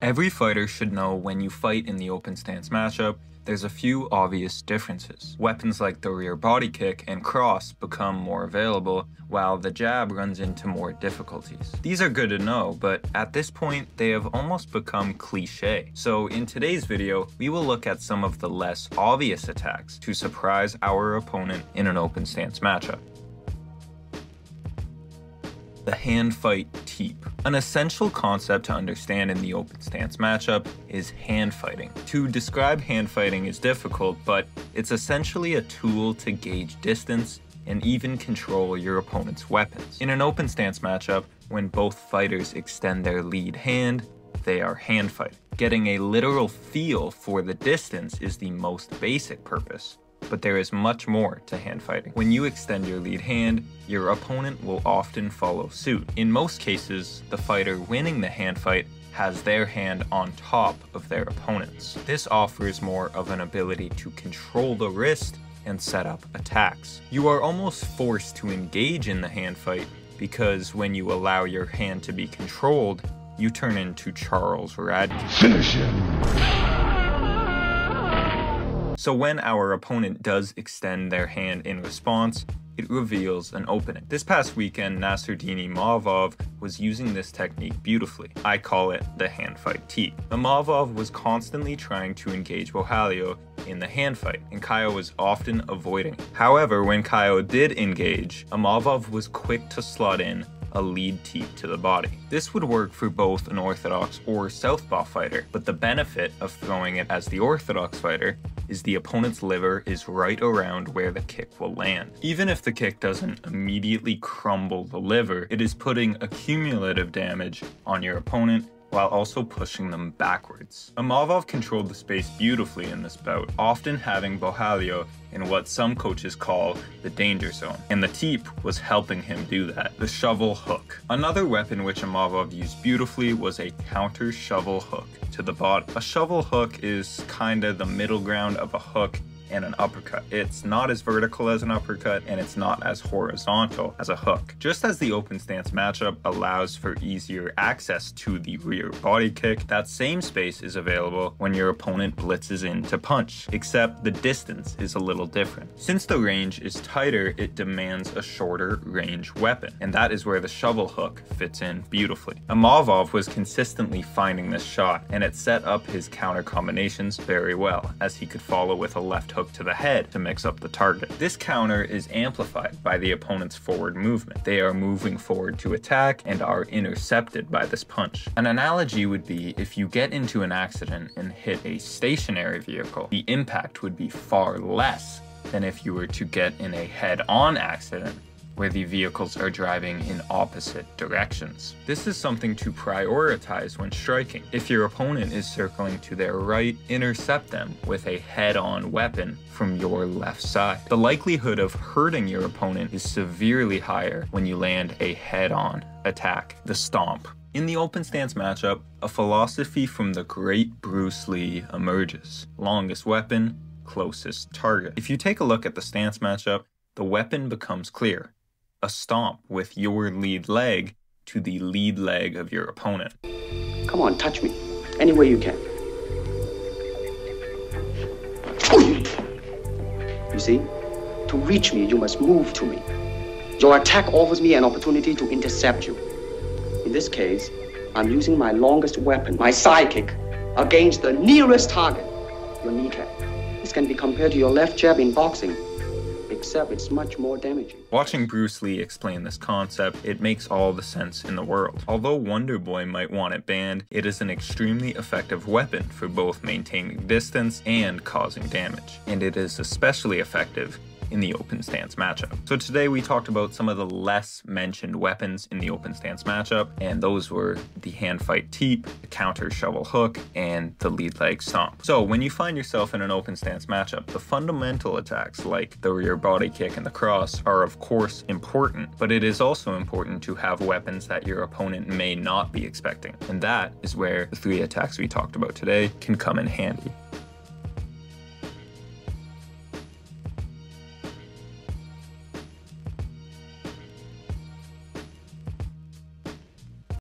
Every fighter should know when you fight in the open stance matchup, there's a few obvious differences. Weapons like the rear body kick and cross become more available, while the jab runs into more difficulties. These are good to know, but at this point, they have almost become cliche. So in today's video, we will look at some of the less obvious attacks to surprise our opponent in an open stance matchup. The hand fight teep. An essential concept to understand in the open stance matchup is hand fighting. To describe hand fighting is difficult, but it's essentially a tool to gauge distance and even control your opponent's weapons. In an open stance matchup, when both fighters extend their lead hand, they are hand fighting. Getting a literal feel for the distance is the most basic purpose. But there is much more to hand fighting. When you extend your lead hand, your opponent will often follow suit. In most cases, the fighter winning the hand fight has their hand on top of their opponent's. This offers more of an ability to control the wrist and set up attacks. You are almost forced to engage in the hand fight because when you allow your hand to be controlled, you turn into Charles Radke. Finish him! So when our opponent does extend their hand in response, it reveals an opening. This past weekend, Nassourdine Imavov was using this technique beautifully. I call it the hand fight teep. Imavov was constantly trying to engage Bohalio in the hand fight, and Caio was often avoiding it. However, when Caio did engage, Imavov was quick to slot in a lead teep to the body. This would work for both an orthodox or southpaw fighter, but the benefit of throwing it as the orthodox fighter is the opponent's liver is right around where the kick will land. Even if the kick doesn't immediately crumble the liver, it is putting accumulative damage on your opponent while also pushing them backwards. Imavov controlled the space beautifully in this bout, often having Bohalio in what some coaches call the danger zone, and the teep was helping him do that. The shovel hook. Another weapon which Imavov used beautifully was a counter shovel hook to the body. A shovel hook is kinda the middle ground of a hook and an uppercut. It's not as vertical as an uppercut, and it's not as horizontal as a hook. Just as the open stance matchup allows for easier access to the rear body kick, that same space is available when your opponent blitzes in to punch, except the distance is a little different. Since the range is tighter, it demands a shorter range weapon, and that is where the shovel hook fits in beautifully. Imavov was consistently finding this shot, and it set up his counter combinations very well, as he could follow with a left hook to the head to mix up the target. This counter is amplified by the opponent's forward movement. They are moving forward to attack and are intercepted by this punch. An analogy would be if you get into an accident and hit a stationary vehicle, the impact would be far less than if you were to get in a head-on accident where the vehicles are driving in opposite directions. This is something to prioritize when striking. If your opponent is circling to their right, intercept them with a head-on weapon from your left side. The likelihood of hurting your opponent is severely higher when you land a head-on attack, the stomp. In the open stance matchup, a philosophy from the great Bruce Lee emerges. Longest weapon, closest target. If you take a look at the stance matchup, the weapon becomes clear. A stomp with your lead leg to the lead leg of your opponent. Come on, touch me. Any way you can. You see? To reach me, you must move to me. Your attack offers me an opportunity to intercept you. In this case, I'm using my longest weapon, my sidekick, against the nearest target, your kneecap. This can be compared to your left jab in boxing, except it's much more damaging. Watching Bruce Lee explain this concept, it makes all the sense in the world. Although Wonder Boy might want it banned, it is an extremely effective weapon for both maintaining distance and causing damage. And it is especially effective in the open stance matchup. So today we talked about some of the less mentioned weapons in the open stance matchup, and those were the hand fight teep, the counter shovel hook, and the lead leg stomp. So when you find yourself in an open stance matchup, the fundamental attacks like the rear body kick and the cross are of course important, but it is also important to have weapons that your opponent may not be expecting. And that is where the 3 attacks we talked about today can come in handy.